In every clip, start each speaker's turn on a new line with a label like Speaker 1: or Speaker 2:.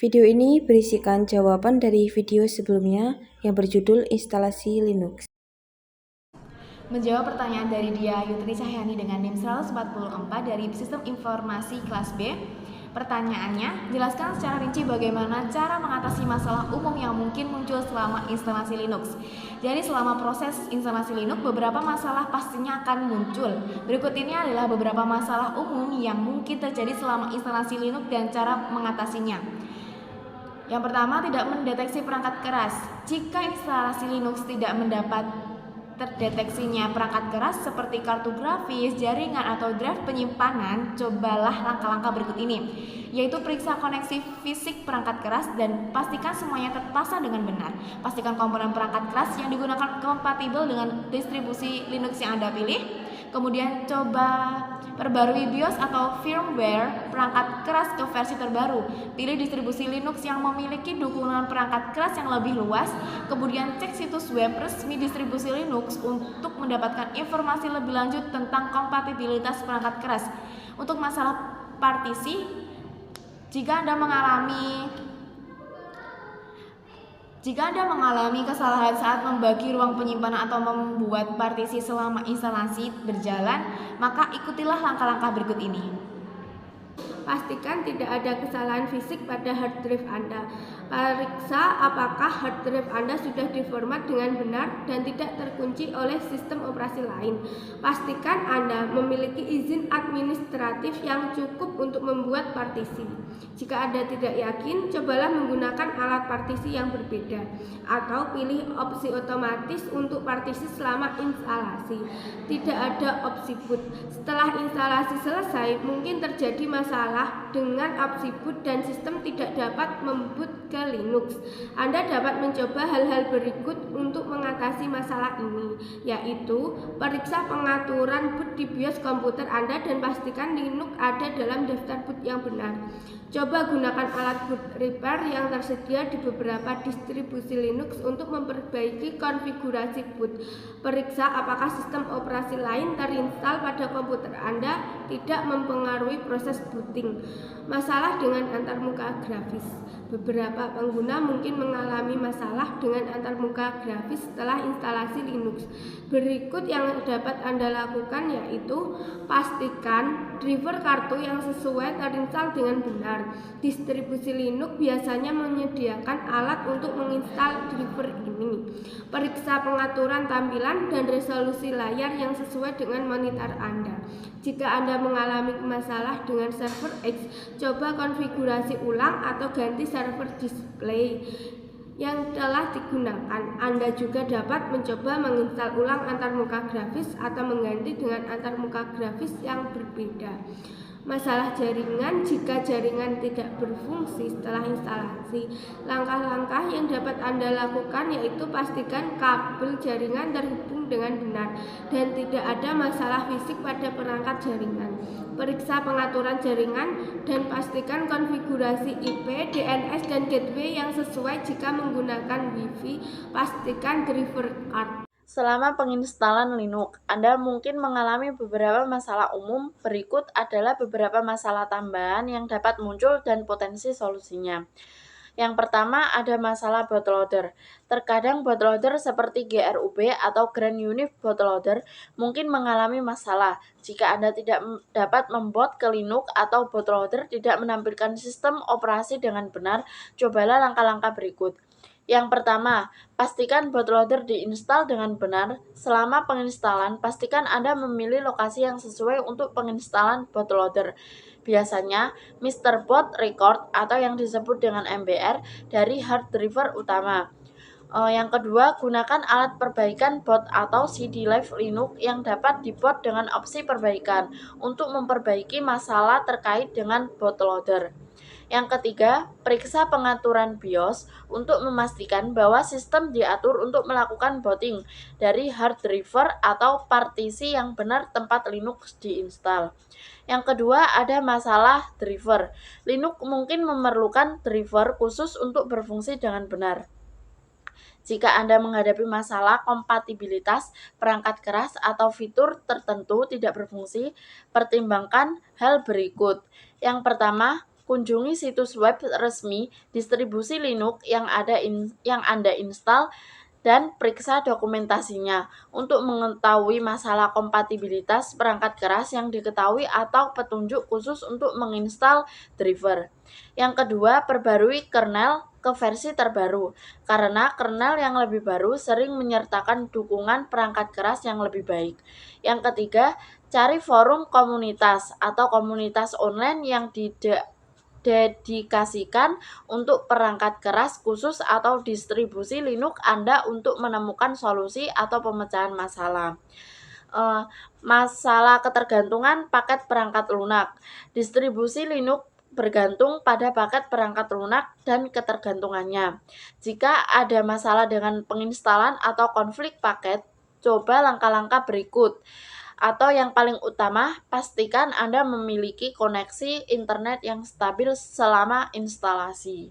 Speaker 1: Video ini berisikan jawaban dari video sebelumnya yang berjudul Instalasi Linux.
Speaker 2: Menjawab pertanyaan dari Dia Yutri Cahyani dengan NIM 144 dari Sistem Informasi Kelas B. Pertanyaannya, jelaskan secara rinci bagaimana cara mengatasi masalah umum yang mungkin muncul selama instalasi Linux. Jadi selama proses instalasi Linux, beberapa masalah pastinya akan muncul. Berikut ini adalah beberapa masalah umum yang mungkin terjadi selama instalasi Linux dan cara mengatasinya. Yang pertama, tidak mendeteksi perangkat keras. Jika instalasi Linux tidak mendapat terdeteksinya perangkat keras seperti kartu grafis, jaringan, atau drive penyimpanan, cobalah langkah-langkah berikut ini, yaitu periksa koneksi fisik perangkat keras dan pastikan semuanya terpasang dengan benar. Pastikan komponen perangkat keras yang digunakan kompatibel dengan distribusi Linux yang Anda pilih. Kemudian coba perbarui BIOS atau firmware perangkat keras ke versi terbaru. Pilih distribusi Linux yang memiliki dukungan perangkat keras yang lebih luas. Kemudian cek situs web resmi distribusi Linux untuk mendapatkan informasi lebih lanjut tentang kompatibilitas perangkat keras. Untuk masalah partisi, jika Anda mengalami kesalahan saat membagi ruang penyimpanan atau membuat partisi selama instalasi berjalan, maka ikutilah langkah-langkah berikut ini.
Speaker 3: Pastikan tidak ada kesalahan fisik pada hard drive Anda. Periksa apakah hard drive Anda sudah diformat dengan benar dan tidak terkunci oleh sistem operasi lain. Pastikan Anda memiliki izin administratif yang cukup untuk membuat partisi. Jika Anda tidak yakin, cobalah menggunakan alat partisi yang berbeda atau pilih opsi otomatis untuk partisi selama instalasi. Tidak ada opsi boot. Setelah instalasi selesai, mungkin terjadi masalah dengan opsi boot dan sistem tidak dapat memboot ke Linux. Anda dapat mencoba hal-hal berikut untuk mengatasi masalah ini, yaitu periksa pengaturan boot di BIOS komputer Anda dan pastikan Linux ada dalam daftar boot yang benar. Coba gunakan alat boot repair yang tersedia di beberapa distribusi Linux untuk memperbaiki konfigurasi boot. Periksa apakah sistem operasi lain terinstall pada komputer Anda tidak mempengaruhi proses booting. Masalah dengan antarmuka grafis. Beberapa pengguna mungkin mengalami masalah dengan antarmuka grafis setelah instalasi Linux. Berikut yang dapat Anda lakukan yaitu pastikan driver kartu yang sesuai terinstall dengan benar. Distribusi Linux biasanya menyediakan alat untuk menginstal driver ini. Periksa pengaturan tampilan dan resolusi layar yang sesuai dengan monitor Anda. Jika Anda mengalami masalah dengan server X, coba konfigurasi ulang atau ganti server display yang telah digunakan. Anda juga dapat mencoba menginstal ulang antarmuka grafis atau mengganti dengan antarmuka grafis yang berbeda. Masalah jaringan. Jika jaringan tidak berfungsi setelah instalasi, langkah-langkah yang dapat Anda lakukan yaitu pastikan kabel jaringan terhubung dengan benar dan tidak ada masalah fisik pada perangkat jaringan. Periksa pengaturan jaringan dan pastikan konfigurasi IP, DNS, dan gateway yang sesuai. Jika menggunakan Wi-Fi, pastikan driver card.
Speaker 4: Selama penginstalan Linux, Anda mungkin mengalami beberapa masalah umum. Berikut adalah beberapa masalah tambahan yang dapat muncul dan potensi solusinya. Yang pertama, ada masalah bootloader. Terkadang bootloader seperti GRUB atau Grand Unique Bootloader mungkin mengalami masalah. Jika Anda tidak dapat memboot ke Linux atau bootloader tidak menampilkan sistem operasi dengan benar, cobalah langkah-langkah berikut. Yang pertama, pastikan bootloader diinstal dengan benar. Selama penginstalan, pastikan Anda memilih lokasi yang sesuai untuk penginstalan bootloader. Biasanya, Mr. Boot Record atau yang disebut dengan MBR dari hard drive utama. Yang kedua, gunakan alat perbaikan boot atau CD Live Linux yang dapat diboot dengan opsi perbaikan untuk memperbaiki masalah terkait dengan bootloader. Yang ketiga, periksa pengaturan BIOS untuk memastikan bahwa sistem diatur untuk melakukan booting dari hard drive atau partisi yang benar tempat Linux diinstal. Yang kedua, ada masalah driver. Linux mungkin memerlukan driver khusus untuk berfungsi dengan benar. Jika Anda menghadapi masalah kompatibilitas perangkat keras atau fitur tertentu tidak berfungsi, pertimbangkan hal berikut. Yang pertama, kunjungi situs web resmi distribusi Linux yang Anda install dan periksa dokumentasinya untuk mengetahui masalah kompatibilitas perangkat keras yang diketahui atau petunjuk khusus untuk menginstal driver. Yang kedua, perbarui kernel ke versi terbaru, karena kernel yang lebih baru sering menyertakan dukungan perangkat keras yang lebih baik. Yang ketiga, cari forum komunitas atau komunitas online yang dedikasikan untuk perangkat keras khusus atau distribusi Linux Anda untuk menemukan solusi atau pemecahan masalah. Masalah ketergantungan paket perangkat lunak. Distribusi Linux bergantung pada paket perangkat lunak dan ketergantungannya. Jika ada masalah dengan penginstalan atau konflik paket, coba langkah-langkah berikut. Atau yang paling utama, pastikan Anda memiliki koneksi internet yang stabil selama instalasi.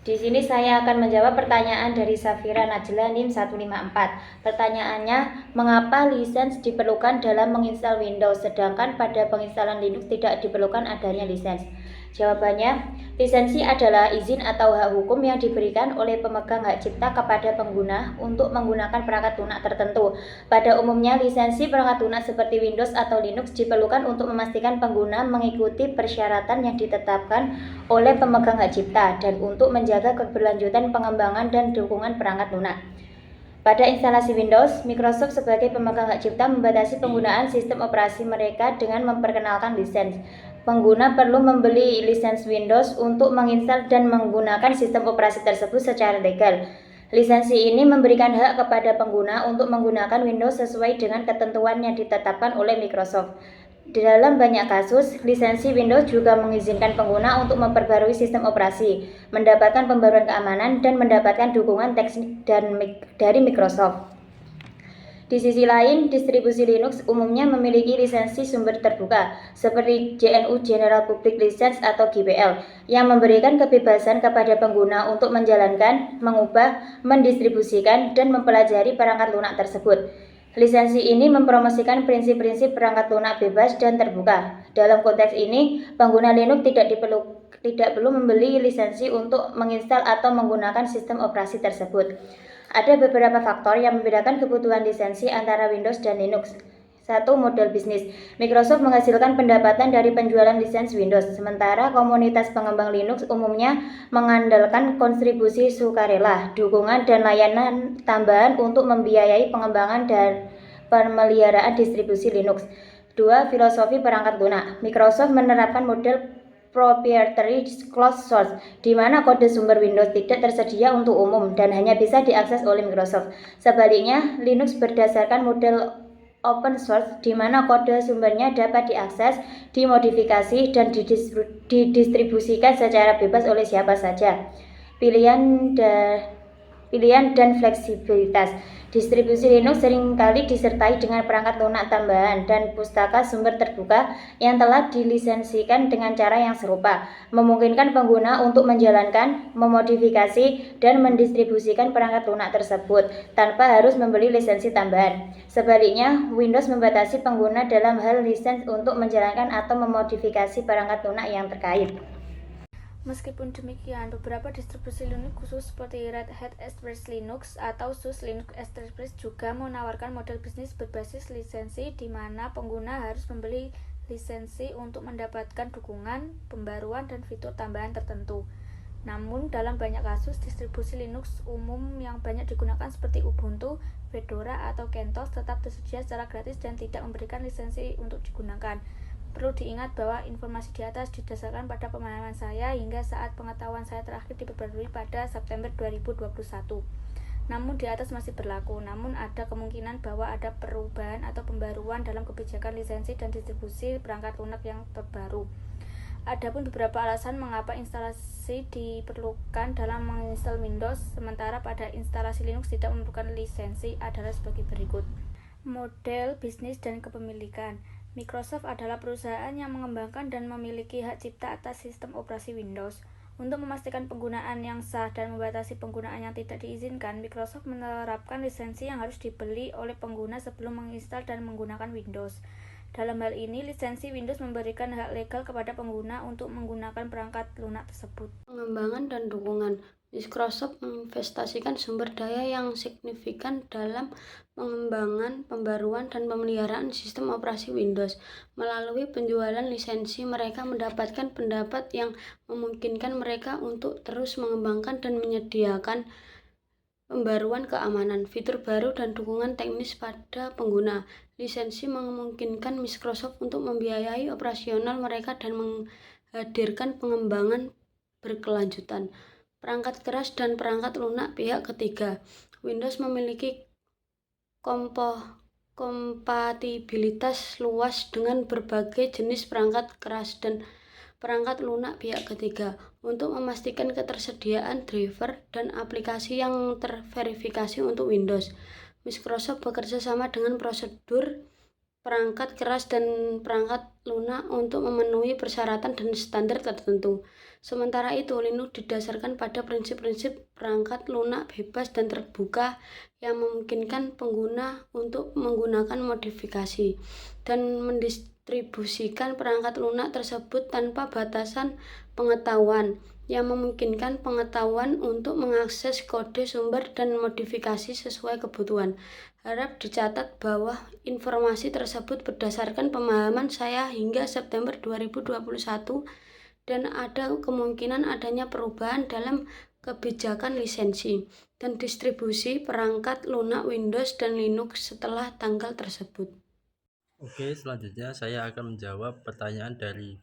Speaker 5: Di sini saya akan menjawab pertanyaan dari Safira Najla NIM 154. Pertanyaannya, mengapa lisens diperlukan dalam menginstal Windows sedangkan pada penginstalan Linux tidak diperlukan adanya lisens? Jawabannya, lisensi adalah izin atau hak hukum yang diberikan oleh pemegang hak cipta kepada pengguna untuk menggunakan perangkat lunak tertentu. Pada umumnya, lisensi perangkat lunak seperti Windows atau Linux diperlukan untuk memastikan pengguna mengikuti persyaratan yang ditetapkan oleh pemegang hak cipta dan untuk menjaga keberlanjutan pengembangan dan dukungan perangkat lunak. Pada instalasi Windows, Microsoft sebagai pemegang hak cipta membatasi penggunaan sistem operasi mereka dengan memperkenalkan lisens. Pengguna perlu membeli lisens Windows untuk menginstal dan menggunakan sistem operasi tersebut secara legal. Lisensi ini memberikan hak kepada pengguna untuk menggunakan Windows sesuai dengan ketentuan yang ditetapkan oleh Microsoft. Dalam banyak kasus, lisensi Windows juga mengizinkan pengguna untuk memperbarui sistem operasi, mendapatkan pembaruan keamanan, dan mendapatkan dukungan teknis dari Microsoft. Di sisi lain, distribusi Linux umumnya memiliki lisensi sumber terbuka, seperti GNU General Public License atau GPL, yang memberikan kebebasan kepada pengguna untuk menjalankan, mengubah, mendistribusikan, dan mempelajari perangkat lunak tersebut. Lisensi ini mempromosikan prinsip-prinsip perangkat lunak bebas dan terbuka. Dalam konteks ini, pengguna Linux tidak perlu membeli lisensi untuk menginstal atau menggunakan sistem operasi tersebut. Ada beberapa faktor yang membedakan kebutuhan lisensi antara Windows dan Linux. 1. Model bisnis. Microsoft menghasilkan pendapatan dari penjualan lisensi Windows, sementara komunitas pengembang Linux umumnya mengandalkan kontribusi sukarela, dukungan, dan layanan tambahan untuk membiayai pengembangan dan pemeliharaan distribusi Linux. 2. Filosofi perangkat lunak. Microsoft menerapkan model proprietary closed source, di mana kode sumber Windows tidak tersedia untuk umum dan hanya bisa diakses oleh Microsoft. Sebaliknya, Linux berdasarkan model open source, di mana kode sumbernya dapat diakses, dimodifikasi, dan didistribusikan secara bebas oleh siapa saja. Pilihan dan fleksibilitas. Distribusi Linux seringkali disertai dengan perangkat lunak tambahan dan pustaka sumber terbuka yang telah dilisensikan dengan cara yang serupa, memungkinkan pengguna untuk menjalankan, memodifikasi, dan mendistribusikan perangkat lunak tersebut tanpa harus membeli lisensi tambahan. Sebaliknya, Windows membatasi pengguna dalam hal lisens untuk menjalankan atau memodifikasi perangkat lunak yang terkait.
Speaker 6: Meskipun demikian, beberapa distribusi Linux khusus seperti Red Hat Express Linux atau SUSE Linux Express juga menawarkan model bisnis berbasis lisensi di mana pengguna harus membeli lisensi untuk mendapatkan dukungan, pembaruan, dan fitur tambahan tertentu. Namun, dalam banyak kasus, distribusi Linux umum yang banyak digunakan seperti Ubuntu, Fedora, atau CentOS tetap tersedia secara gratis dan tidak memberikan lisensi untuk digunakan. Perlu diingat bahwa informasi di atas didasarkan pada pemahaman saya hingga saat pengetahuan saya terakhir diperbarui pada September 2021. Namun di atas masih berlaku, namun ada kemungkinan bahwa ada perubahan atau pembaruan dalam kebijakan lisensi dan distribusi perangkat lunak yang terbaru. Adapun beberapa alasan mengapa instalasi diperlukan dalam menginstal Windows, sementara pada instalasi Linux tidak memerlukan lisensi adalah sebagai berikut. Model bisnis dan kepemilikan. Microsoft adalah perusahaan yang mengembangkan dan memiliki hak cipta atas sistem operasi Windows. Untuk memastikan penggunaan yang sah dan membatasi penggunaan yang tidak diizinkan, Microsoft menerapkan lisensi yang harus dibeli oleh pengguna sebelum menginstal dan menggunakan Windows. Dalam hal ini, lisensi Windows memberikan hak legal kepada pengguna untuk menggunakan perangkat lunak tersebut.
Speaker 7: Pengembangan dan dukungan. Microsoft menginvestasikan sumber daya yang signifikan dalam pengembangan, pembaruan, dan pemeliharaan sistem operasi Windows. Melalui penjualan lisensi, mereka mendapatkan pendapat yang memungkinkan mereka untuk terus mengembangkan dan menyediakan pembaruan keamanan, fitur baru, dan dukungan teknis pada pengguna. Lisensi memungkinkan Microsoft untuk membiayai operasional mereka dan menghadirkan pengembangan berkelanjutan. Perangkat keras dan perangkat lunak pihak ketiga. Windows memiliki kompatibilitas luas dengan berbagai jenis perangkat keras dan perangkat lunak pihak ketiga untuk memastikan ketersediaan driver dan aplikasi yang terverifikasi untuk Windows. Microsoft bekerja sama dengan prosedur perangkat keras dan perangkat lunak untuk memenuhi persyaratan dan standar tertentu. Sementara itu, Linux didasarkan pada prinsip-prinsip perangkat lunak bebas dan terbuka yang memungkinkan pengguna untuk menggunakan modifikasi dan mendistribusikan perangkat lunak tersebut tanpa batasan pengetahuan, yang memungkinkan pengetahuan untuk mengakses kode sumber dan modifikasi sesuai kebutuhan. Harap dicatat bahwa informasi tersebut berdasarkan pemahaman saya hingga September 2021 dan ada kemungkinan adanya perubahan dalam kebijakan lisensi dan distribusi perangkat lunak Windows dan Linux setelah tanggal tersebut.
Speaker 8: Oke, selanjutnya saya akan menjawab pertanyaan dari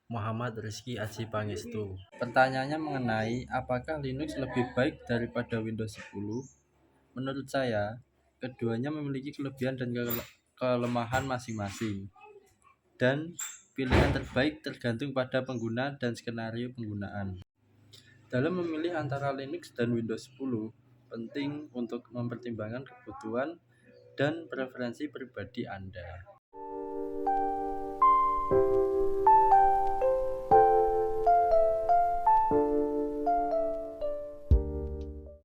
Speaker 8: Muhammad Rizky Aji Pangestu. Pertanyaannya mengenai apakah Linux lebih baik daripada Windows 10? Menurut saya, keduanya memiliki kelebihan dan kelemahan masing-masing. Dan pilihan terbaik tergantung pada pengguna dan skenario penggunaan. Dalam memilih antara Linux dan Windows 10, penting untuk mempertimbangkan kebutuhan dan preferensi pribadi Anda.